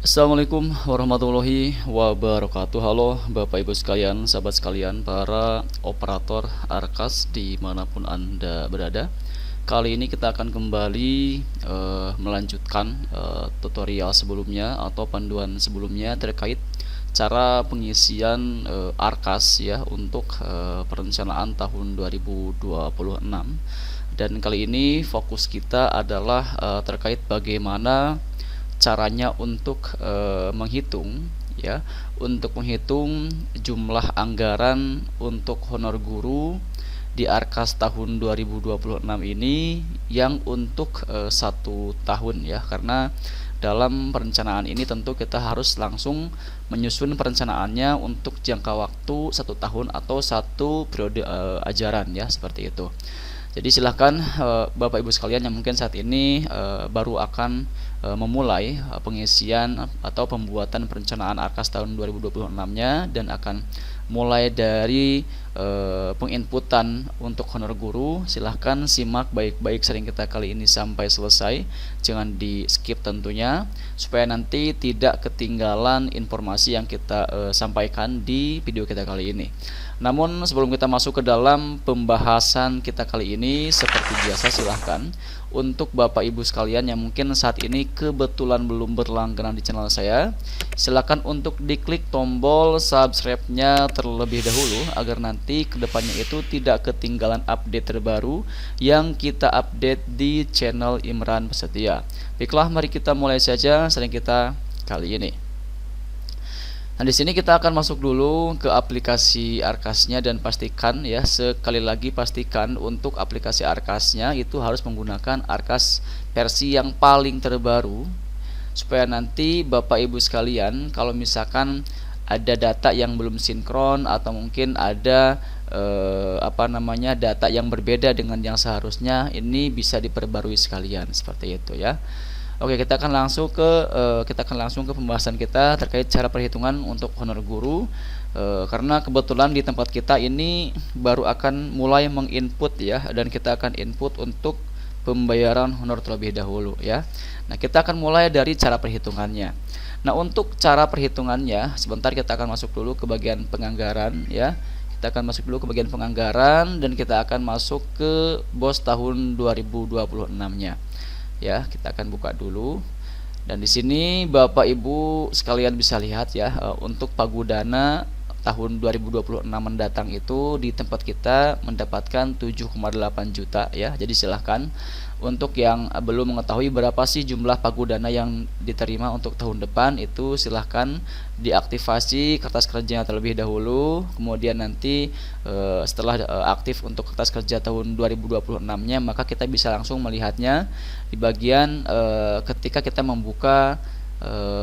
Assalamualaikum warahmatullahi wabarakatuh. Halo Bapak Ibu sekalian, sahabat sekalian, para operator Arkas dimanapun Anda berada. Kali ini kita akan kembali melanjutkan tutorial sebelumnya atau panduan sebelumnya terkait cara pengisian Arkas ya untuk perencanaan tahun 2026. Dan kali ini fokus kita adalah terkait bagaimana caranya untuk menghitung jumlah anggaran untuk honor guru di Arkas tahun 2026 ini yang untuk 1 tahun ya, karena dalam perencanaan ini tentu kita harus langsung menyusun perencanaannya untuk jangka waktu 1 tahun atau 1 periode ajaran ya, seperti itu. Jadi silahkan Bapak Ibu sekalian yang mungkin saat ini baru akan memulai pengisian atau pembuatan perencanaan Arkas tahun 2026-nya dan akan mulai dari penginputan untuk honor guru. Silahkan simak baik-baik sharing kita kali ini sampai selesai, jangan di skip tentunya, supaya nanti tidak ketinggalan informasi yang kita sampaikan di video kita kali ini. Namun sebelum kita masuk ke dalam pembahasan kita kali ini, seperti biasa silahkan untuk Bapak Ibu sekalian yang mungkin saat ini kebetulan belum berlangganan di channel saya, silahkan untuk diklik tombol subscribe-nya terlebih dahulu agar nanti kedepannya itu tidak ketinggalan update terbaru yang kita update di channel Imran Pesetia. Baiklah, mari kita mulai saja sharing kita kali ini. Nah, di sini kita akan masuk dulu ke aplikasi Arkasnya dan pastikan ya, sekali lagi pastikan untuk aplikasi Arkasnya itu harus menggunakan Arkas versi yang paling terbaru, supaya nanti Bapak Ibu sekalian kalau misalkan ada data yang belum sinkron atau mungkin ada data yang berbeda dengan yang seharusnya, ini bisa diperbarui sekalian seperti itu ya. Oke, kita akan langsung ke pembahasan kita terkait cara perhitungan untuk honor guru, karena kebetulan di tempat kita ini baru akan mulai menginput ya, dan kita akan input untuk pembayaran honor terlebih dahulu ya. Nah, kita akan mulai dari cara perhitungannya. Nah, untuk cara perhitungannya sebentar kita akan masuk dulu ke bagian penganggaran ya. Kita akan masuk dulu ke bagian penganggaran dan kita akan masuk ke BOS tahun 2026-nya. Ya, kita akan buka dulu. Dan di sini Bapak Ibu sekalian bisa lihat ya, untuk Pagudana tahun 2026 mendatang itu di tempat kita mendapatkan 7,8 juta ya. Jadi silahkan untuk yang belum mengetahui berapa sih jumlah Pagudana yang diterima untuk tahun depan, itu silahkan diaktifasi kertas kerjanya terlebih dahulu. Kemudian nanti setelah aktif untuk kertas kerja tahun 2026-nya, maka kita bisa langsung melihatnya di bagian ketika kita membuka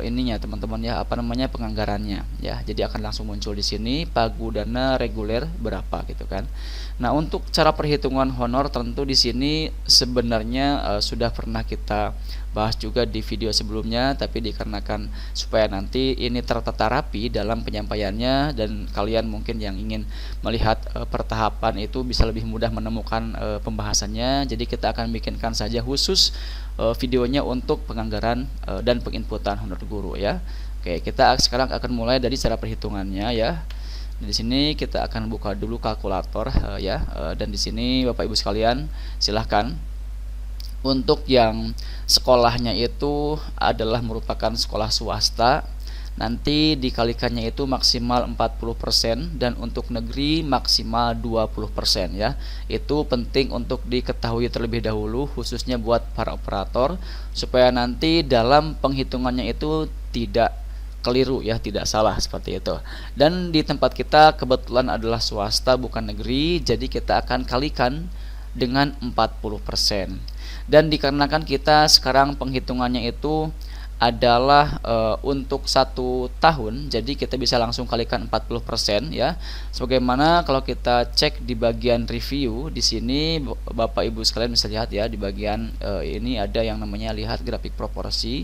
ininya teman-teman ya, penganggarannya ya. Jadi akan langsung muncul di sini Pagudana reguler berapa gitu kan. Nah, untuk cara perhitungan honor tentu di sini sebenarnya sudah pernah kita bahas juga di video sebelumnya, tapi dikarenakan supaya nanti ini tertata rapi dalam penyampaiannya dan kalian mungkin yang ingin melihat pertahapan itu bisa lebih mudah menemukan pembahasannya, jadi kita akan bikinkan saja khusus videonya untuk penganggaran dan penginputan honor guru ya. Oke, kita sekarang akan mulai dari cara perhitungannya ya. Di sini kita akan buka dulu kalkulator dan di sini Bapak Ibu sekalian silahkan untuk yang sekolahnya itu adalah merupakan sekolah swasta, nanti dikalikannya itu maksimal 40% dan untuk negeri maksimal 20% ya. Itu penting untuk diketahui terlebih dahulu khususnya buat para operator, supaya nanti dalam penghitungannya itu tidak keliru ya, tidak salah seperti itu. Dan di tempat kita kebetulan adalah swasta bukan negeri, jadi kita akan kalikan dengan 40%. Dan dikarenakan kita sekarang penghitungannya itu adalah untuk 1 tahun, jadi kita bisa langsung kalikan 40% ya. Sebagaimana kalau kita cek di bagian review di sini Bapak Ibu sekalian bisa lihat ya, di bagian ini ada yang namanya lihat grafik proporsi.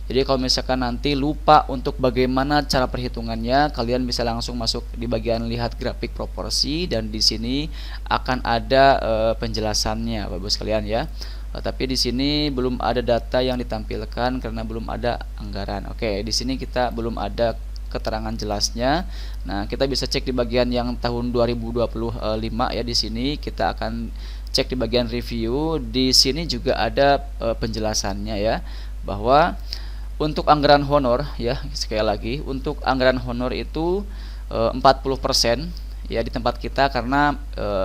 Jadi kalau misalkan nanti lupa untuk bagaimana cara perhitungannya, kalian bisa langsung masuk di bagian lihat grafik proporsi dan di sini akan ada penjelasannya Bapak Ibu sekalian ya. Tapi di sini belum ada data yang ditampilkan karena belum ada anggaran. Oke, di sini kita belum ada keterangan jelasnya. Nah, kita bisa cek di bagian yang tahun 2025 ya. Di sini kita akan cek di bagian review. Di sini juga ada penjelasannya ya, bahwa untuk anggaran honor ya, sekali lagi untuk anggaran honor itu 40% ya di tempat kita, karena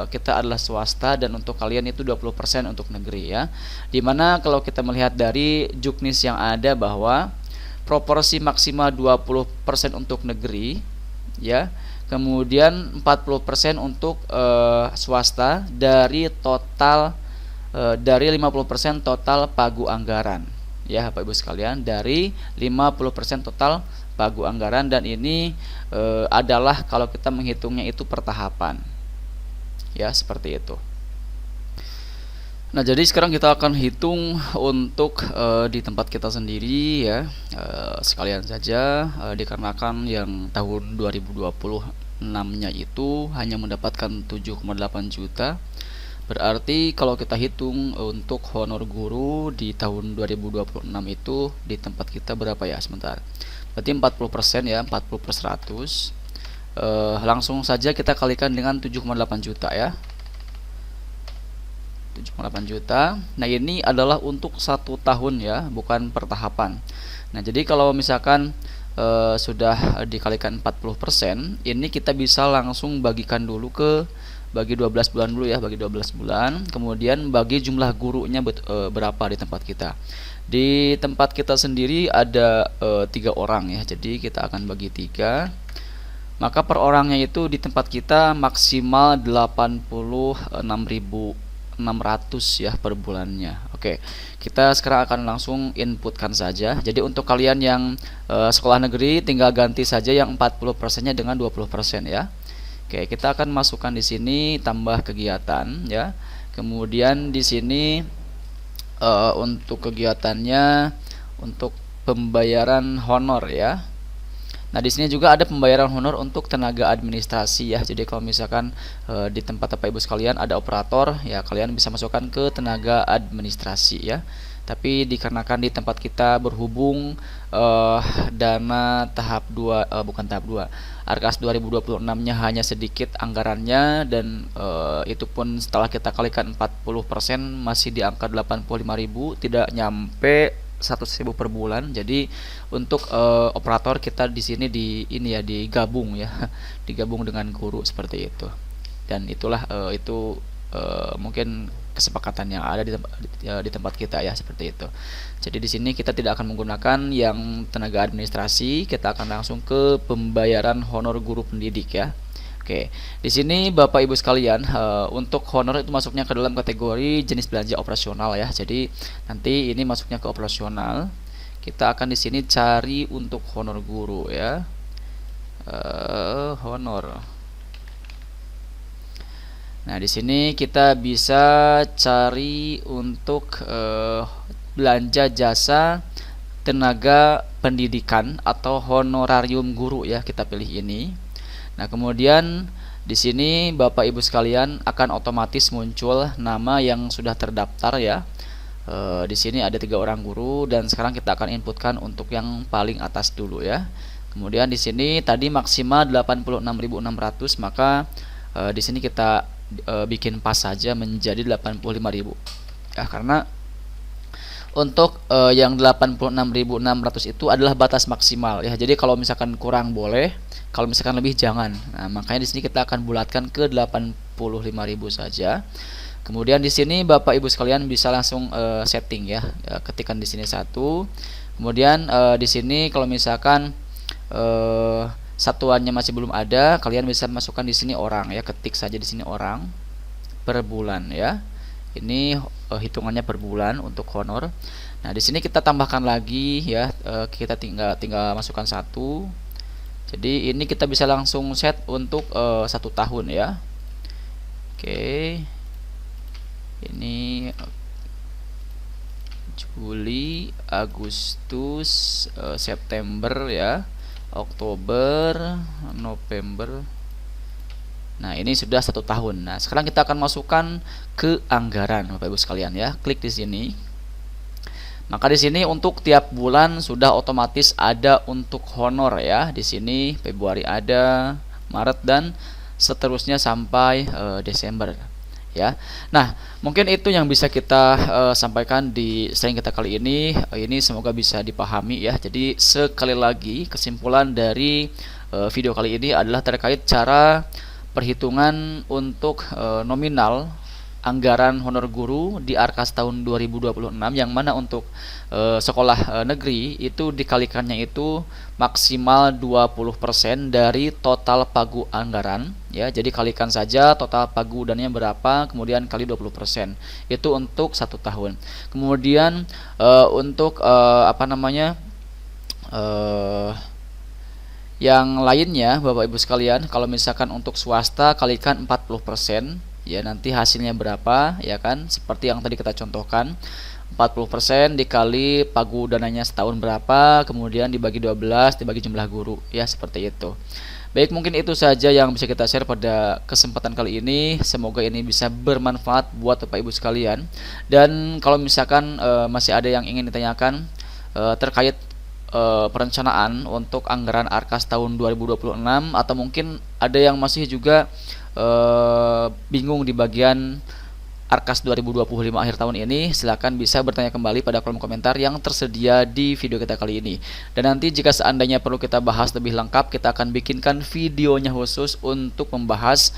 kita adalah swasta, dan untuk kalian itu 20% untuk negeri ya. Dimana kalau kita melihat dari juknis yang ada bahwa proporsi maksimal 20% untuk negeri ya, kemudian 40% untuk swasta dari total dari 50% total pagu anggaran ya Bapak Ibu sekalian, dari 50% total pagu anggaran, dan ini adalah kalau kita menghitungnya itu per tahapan ya, seperti itu. Nah, jadi sekarang kita akan hitung untuk di tempat kita sendiri ya, sekalian saja dikarenakan yang tahun 2026-nya itu hanya mendapatkan 7,8 juta. Berarti kalau kita hitung untuk honor guru di tahun 2026 itu di tempat kita berapa ya, sebentar. Berarti 40% ya, 40 per 100. Langsung saja kita kalikan dengan 7,8 juta ya. 7,8 juta. Nah, ini adalah untuk 1 tahun ya, bukan per tahapan. Nah, jadi kalau misalkan sudah dikalikan 40%, ini kita bisa langsung bagikan dulu bagi 12 bulan dulu ya, bagi 12 bulan. Kemudian bagi jumlah gurunya berapa di tempat kita. Di tempat kita sendiri ada 3 orang ya, jadi kita akan bagi 3. Maka per orangnya itu di tempat kita maksimal 86.600 ya per bulannya. Oke, kita sekarang akan langsung inputkan saja. Jadi untuk kalian yang sekolah negeri tinggal ganti saja yang 40%-nya dengan 20% ya. Oke, kita akan masukkan di sini tambah kegiatan ya. Kemudian di sini untuk kegiatannya untuk pembayaran honor ya. Nah, di sini juga ada pembayaran honor untuk tenaga administrasi ya. Jadi kalau misalkan di tempat Bapak Ibu sekalian ada operator ya, kalian bisa masukkan ke tenaga administrasi ya. Tapi dikarenakan di tempat kita berhubung dana tahap 2 bukan tahap 2, ARKAS 2026-nya hanya sedikit anggarannya, dan itu pun setelah kita kalikan 40% masih di angka 85.000, tidak nyampe 100.000 per bulan. Jadi untuk operator kita di sini digabung ya, digabung dengan guru seperti itu. Dan itulah itu mungkin kesepakatan yang ada di tempat kita ya, seperti itu. Jadi di sini kita tidak akan menggunakan yang tenaga administrasi, kita akan langsung ke pembayaran honor guru pendidik ya. Oke, di sini Bapak Ibu sekalian, untuk honor itu masuknya ke dalam kategori jenis belanja operasional ya. Jadi nanti ini masuknya ke operasional. Kita akan di sini cari untuk honor guru ya. Honor. Nah, di sini kita bisa cari untuk belanja jasa tenaga pendidikan atau honorarium guru ya, kita pilih ini. Nah, kemudian di sini Bapak Ibu sekalian akan otomatis muncul nama yang sudah terdaftar ya. Di sini ada 3 orang guru, dan sekarang kita akan inputkan untuk yang paling atas dulu ya. Kemudian di sini tadi maksimal 86.600, maka di sini kita bikin pas saja menjadi 85.000 ya, karena untuk yang 86.600 itu adalah batas maksimal ya. Jadi kalau misalkan kurang boleh, kalau misalkan lebih jangan. Nah, makanya di sini kita akan bulatkan ke 85.000 saja. Kemudian di sini Bapak Ibu sekalian bisa langsung setting ya, ketikkan di sini 1. Kemudian di sini kalau misalkan satuannya masih belum ada, kalian bisa masukkan di sini orang ya, ketik saja di sini orang per bulan ya. Ini hitungannya per bulan untuk honor. Nah, di sini kita tambahkan lagi ya, kita tinggal masukkan 1. Jadi ini kita bisa langsung set untuk 1 tahun ya. Oke. Ini Juli, Agustus, September ya, Oktober, November, Nah, ini sudah 1 tahun. Nah, sekarang kita akan masukkan ke anggaran, Bapak Ibu sekalian ya. Klik di sini. Maka di sini untuk tiap bulan sudah otomatis ada untuk honor ya. Di sini Februari ada, Maret dan seterusnya sampai Desember ya. Nah, mungkin itu yang bisa kita sampaikan di sharing kita kali ini. Ini semoga bisa dipahami ya. Jadi sekali lagi kesimpulan dari video kali ini adalah terkait cara perhitungan untuk nominal anggaran honor guru di Arkas tahun 2026, yang mana untuk sekolah negeri itu dikalikannya itu maksimal 20% dari total pagu anggaran ya. Jadi kalikan saja total pagu dananya berapa, kemudian kali 20%. Itu untuk 1 tahun. Kemudian untuk yang lainnya Bapak Ibu sekalian, kalau misalkan untuk swasta kalikan 40% ya, nanti hasilnya berapa ya kan, seperti yang tadi kita contohkan. 40% dikali pagu dananya setahun berapa, kemudian dibagi 12 dibagi jumlah guru ya, seperti itu. Baik, mungkin itu saja yang bisa kita share pada kesempatan kali ini. Semoga ini bisa bermanfaat buat Bapak Ibu sekalian. Dan kalau misalkan masih ada yang ingin ditanyakan terkait perencanaan untuk anggaran Arkas tahun 2026, atau mungkin ada yang masih juga bingung di bagian Arkas 2025 akhir tahun ini, silakan bisa bertanya kembali pada kolom komentar yang tersedia di video kita kali ini. Dan nanti jika seandainya perlu kita bahas lebih lengkap, kita akan bikinkan videonya khusus untuk membahas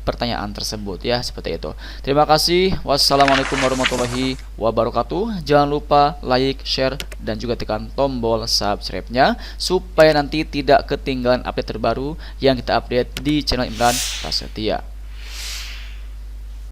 pertanyaan tersebut ya, seperti itu. Terima kasih. Wassalamualaikum warahmatullahi wabarakatuh. Jangan lupa like, share, dan juga tekan tombol subscribe-nya supaya nanti tidak ketinggalan update terbaru yang kita update di channel Imran Prasetya.